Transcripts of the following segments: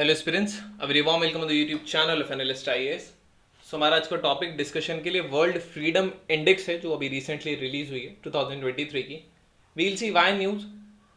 Hello aspirants, a very warm welcome on the YouTube channel of analyst IAS. So हमारा आज का topic discussion के लिए world freedom index है जो अभी रिसेंटली रिलीज हुई है 2023 की। We'll see why news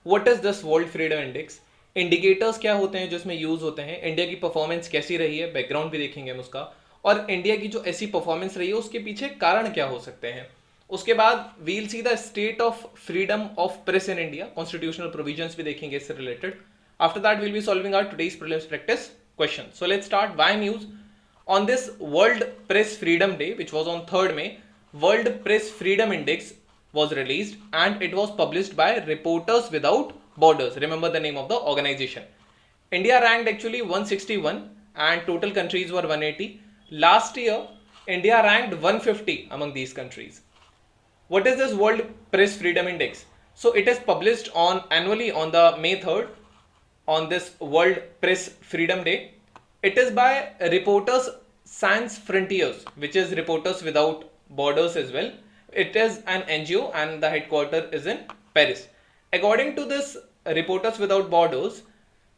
what is this world freedom index, indicators क्या होते हैं जो इसमें यूज होते हैं, इंडिया की परफॉर्मेंस कैसी रही है, बैकग्राउंड भी देखेंगे हम उसका, और इंडिया की जो ऐसी परफॉर्मेंस रही है उसके पीछे कारण क्या हो सकते हैं। उसके बाद we'll see the state of freedom of press in India, constitutional provisions भी देखेंगे इससे related. After that, we'll be solving our today's prelims practice question. So let's start. Why news? On this World Press Freedom Day, which was on 3rd May, World Press Freedom Index was released and it was published by Reporters Without Borders. Remember the name of the organization. India ranked actually 161 and total countries were 180. Last year, India ranked 150 among these countries. What is this World Press Freedom Index? So it is published on annually on the May 3rd on this World Press Freedom Day. It is by Reporters Sans Frontiers, which is Reporters Without Borders as well. It is an NGO and the headquarters is in Paris. According to this Reporters Without Borders,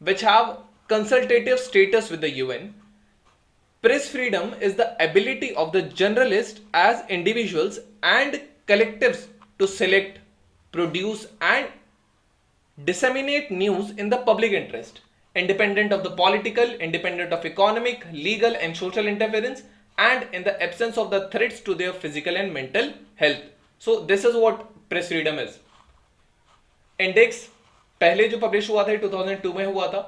which have consultative status with the UN, press freedom is the ability of the journalist as individuals and collectives to select, produce and disseminate news in the public interest, independent of the political, independent of economic, legal and social interference, and in the absence of the threats to their physical and mental health. So this is what press freedom is. Index पहले जो publish हुआ था 2002 में हुआ था।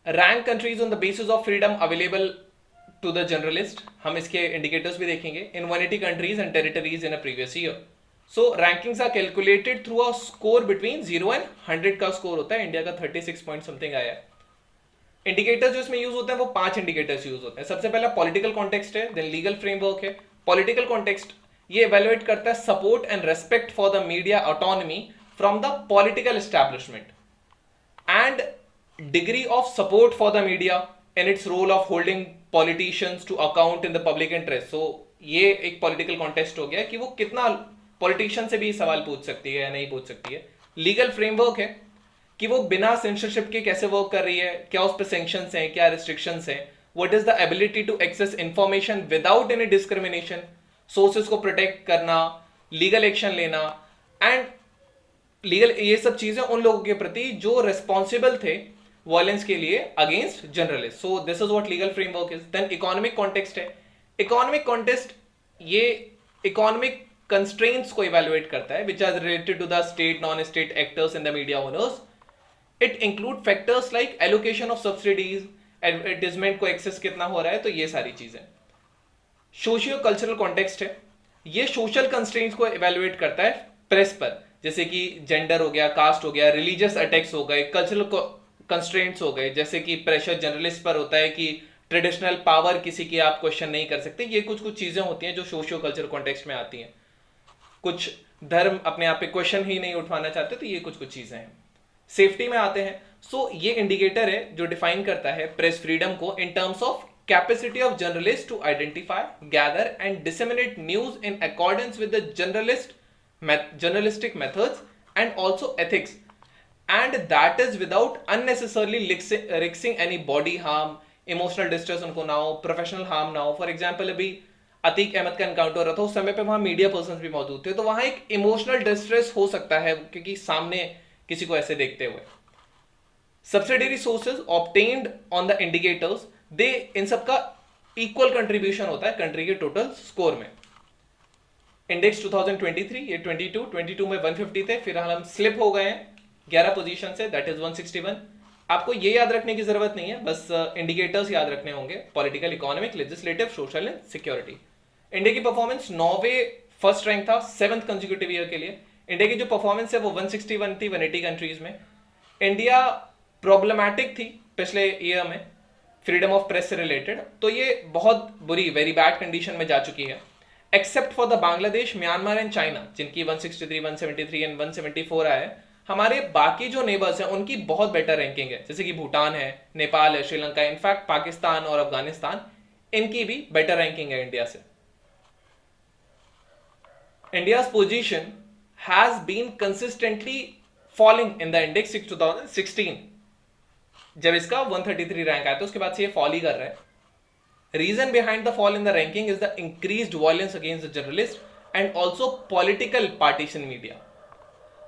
Rank countries on the basis of freedom available to the journalist, हम इसके indicators भी देखेंगे, in 180 countries and territories in a previous year. So rankings are calculated through a score between 0 and 100 का स्कोर होता है। इंडिया का 36 point something आया है। इंडिकेटर्स जो इसमें यूज होते हैं वो 5 इंडिकेटर्स यूज होते हैं। सबसे पहला पॉलिटिकल कॉन्टेक्स्ट है, देन लीगल फ्रेमवर्क है। पॉलिटिकल कॉन्टेक्स्ट ये इवेलुएट करता है support and respect for the media autonomy from the political establishment and degree of support for the media in its role of holding politicians to account in the public interest. So ये एक political context हो गया कि वो कितना politician से भी सवाल पूछ सकती है या नहीं पूछ सकती है। लीगल फ्रेमवर्क है कि वो बिना सेंसरशिप के कैसे वर्क कर रही है, क्या उस पर सैंक्शंस हैं, क्या रिस्ट्रिक्शंस हैं, what is the ability to access information without any discrimination, sources को प्रोटेक्ट करना, लीगल एक्शन लेना एंड लीगल, ये सब चीजें उन लोगों के प्रति जो रिस्पॉन्सिबल थे वायलेंस के लिए against journalist. So this is what legal framework is. Then economic context है। इकोनॉमिक कॉन्टेक्स्ट ये इकोनॉमिक कंस्ट्रेंट्स को इवेलुएट करता है which are related to the state, non state actors and the media owners. It include factors like allocation of subsidies, advertisement को access कितना हो रहा है, तो ये सारी चीजें। सोशियो कल्चरल कॉन्टेक्स्ट है, ये सोशल कंस्ट्रेंट्स को इवेलुएट करता है प्रेस पर, जैसे कि जेंडर हो गया, कास्ट हो गया, रिलीजियस अटैक्स हो गए, कल्चरल कंस्ट्रेंट्स हो गए, जैसे कि प्रेशर जर्नलिस्ट पर होता है कि ट्रेडिशनल पावर किसी की आप क्वेश्चन नहीं कर सकते। ये कुछ कुछ चीजें होती हैं जो सोशियो कल्चरल कॉन्टेक्स्ट में आती हैं। कुछ धर्म अपने आप पे क्वेश्चन ही नहीं उठवाना चाहते, तो ये कुछ कुछ चीजें हैं। सेफ्टी में आते हैं। सो ये इंडिकेटर है जो डिफाइन करता है प्रेस फ्रीडम को in terms of capacity of journalist to identify, gather and disseminate news in accordance with the journalistic methods and also ethics, and that is without unnecessarily risking any body harm, emotional distress उनको ना हो, professional harm ना हो। For example अभी अतीक अहमद का encounter रहा था, उस समय पे वहां मीडिया पर्सन भी मौजूद थे, तो वहां एक इमोशनल डिस्ट्रेस हो सकता है क्योंकि सामने किसी को ऐसे देखते हुए। Subsidiary sources obtained on the indicators, दे इन सबका इक्वल कंट्रीब्यूशन होता है कंट्री के टोटल स्कोर में। इंडेक्स 2023, ये 22 में 150 थे, फिर हम स्लिप हो गए हैं 11 पोजीशन से, दैट इज 161। आपको ये याद रखने की जरूरत नहीं है, बस इंडिकेटर्स याद रखने होंगे, political, economic, legislative, social and security. India की परफॉर्मेंस, नॉर्वे फर्स्ट रैंक था 7th कंसेक्यूटिव ईयर के लिए। इंडिया की जो परफॉर्मेंस है वो 161 थी 180 कंट्रीज में। इंडिया प्रॉब्लमैटिक थी पिछले ईयर में फ्रीडम ऑफ प्रेस से रिलेटेड, तो ये बहुत बुरी, वेरी बैड कंडीशन में जा चुकी है, except for the Bangladesh, Myanmar and China, जिनकी 163, 173 एंड 174 आया है। हमारे बाकी जो नेबर्स हैं उनकी बहुत बेटर रैंकिंग है, जैसे कि भूटान है, नेपाल है, श्रीलंका, इनफैक्ट पाकिस्तान और अफगानिस्तान, इनकी भी बेटर रैंकिंग है इंडिया से। India's position has been consistently falling in the index since 2016. जब इसका 133 रैंक आया था उसके बाद से ये फॉल ही कर रहा है. Reason behind the fall in the ranking is the increased violence against the journalists and also political partisan media.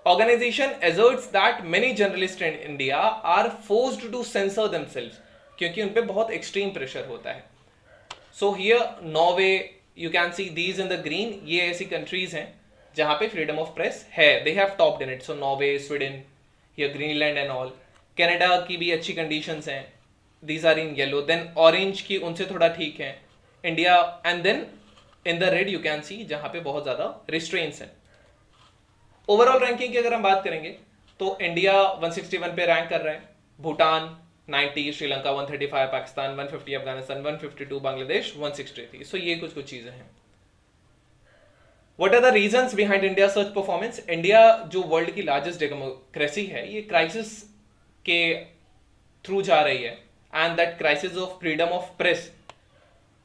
Organization asserts that many journalists in India are forced to censor themselves क्योंकि उन पे बहुत extreme pressure होता है. So here Norway, you can see these in the green, ये ऐसी countries हैं जहाँ पे freedom of press है, they have topped in it. So Norway, Sweden, here Greenland and all. Canada की भी अच्छी conditions हैं, these are in yellow. Then orange की उनसे थोड़ा ठीक है. India and then in the red you can see जहाँ पे बहुत ज़्यादा restraints हैं. ओवरऑल रैंकिंग की अगर हम बात करेंगे तो इंडिया 161 पे रैंक कर रहा है, भूटान 90, श्रीलंका 135, पाकिस्तान 150, अफगानिस्तान 152, बांग्लादेश 163. सो ये कुछ चीजें हैं. What are the reasons behind India such performance? India जो वर्ल्ड की लार्जेस्ट डेमोक्रेसी है, ये क्राइसिस के थ्रू जा रही है, and that crisis of freedom of press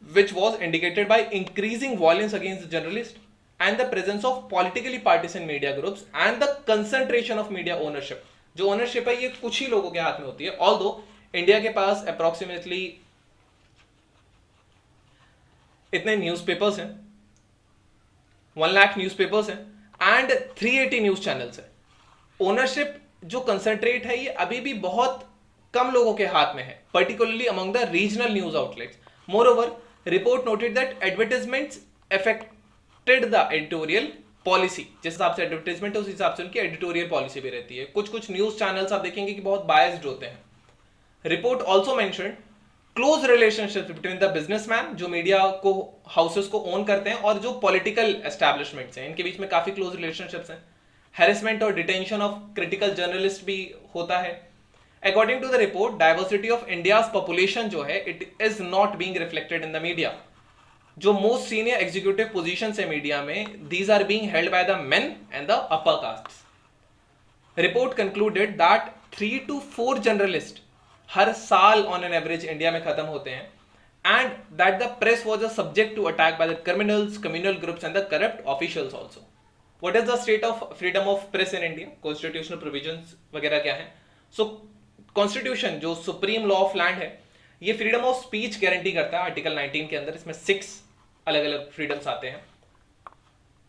which was indicated by increasing violence against the journalists and the presence of politically partisan media groups and the concentration of media ownership. जो ownership है ये कुछ ही लोगों के हाथ में होती है, ऑल्दो इंडिया के पास अप्रोक्सीमेटली इतने न्यूज़पेपर्स हैं, 1 लाख न्यूज़पेपर्स हैं एंड 380 न्यूज़ चैनल्स हैं. ओनरशिप जो कंसंट्रेट है ये अभी भी बहुत कम लोगों के हाथ में है, particularly among the regional news outlets. Moreover, report noted that advertisements affected the editorial policy. जिस हिसाब से एडवर्टाइजमेंट है उस हिसाब से उनकी एडिटोरियल पॉलिसी भी रहती है. कुछ न्यूज चैनल्स आप देखेंगे कि बहुत बायस्ड होते हैं. Report also mentioned close relationship between the businessman जो मीडिया को हाउसेस को ओन करते हैं और जो पॉलिटिकल एस्टैब्लिशमेंट्स हैं, इनके बीच में काफी क्लोज रिलेशनशिप्स हैं. हैरेसमेंट और डिटेंशन ऑफ क्रिटिकल जर्नलिस्ट भी होता है. According to the report, diversity of India's population जो है, it is not being reflected in the media. जो most senior executive positions है मीडिया में, these are being held by the men and the upper castes. Report concluded that 3 to 4 journalists हर साल on an average India में खत्म होते हैं, and that the press was a subject to attack by the criminals, communal groups and the corrupt officials also. What is the state of freedom of press in India? Constitutional provisions वगैरह क्या है? So constitution जो supreme law of land है, ये freedom of speech guarantee करता है article 19 के अंदर. इसमें 6 अलग अलग फ्रीडम्स आते हैं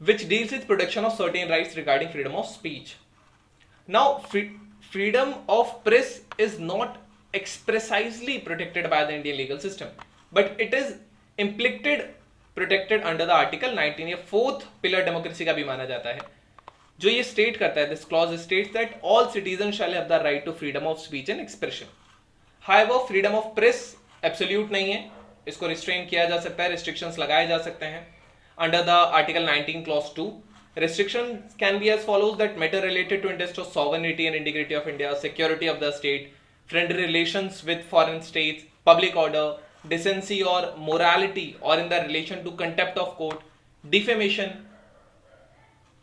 which deals with protection of certain rights regarding freedom of speech. Now freedom of press is not expressly protected by the Indian legal system, but it is implicated protected under the article 19. ये 4th pillar democracy का भी माना जाता है, जो ये state करता है. This clause states that all citizen shall have the right to freedom of speech and expression. However freedom of press absolute नहीं है, इसको रिस्ट्रेन किया जा सकता है, रिस्ट्रिक्शंस लगाए जा सकते हैं under the article 19 clause 2. Restrictions can be as follows: that matter related to interest of sovereignty and integrity of India, security of the state, friendly relations with foreign states, public order, decency or morality, or in the relation to contempt of court, defamation,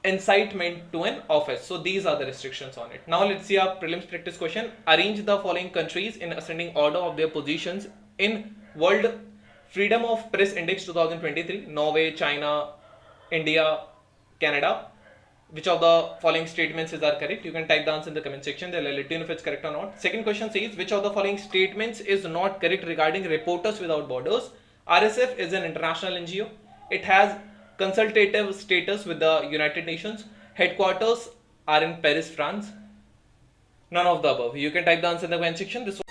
incitement to an office. So these are the restrictions on it. Now let's see our prelims practice question. Arrange the following countries in ascending order of their positions in World Freedom of Press Index 2023. Norway, China, India, Canada. Which of the following statements are correct? You can type the answer in the comment section. They'll let you know if it's correct or not. Second question says, which of the following statements is not correct regarding Reporters Without Borders? RSF is an international NGO. It has consultative status with the United Nations. Headquarters are in Paris, France. None of the above. You can type the answer in the comment section. This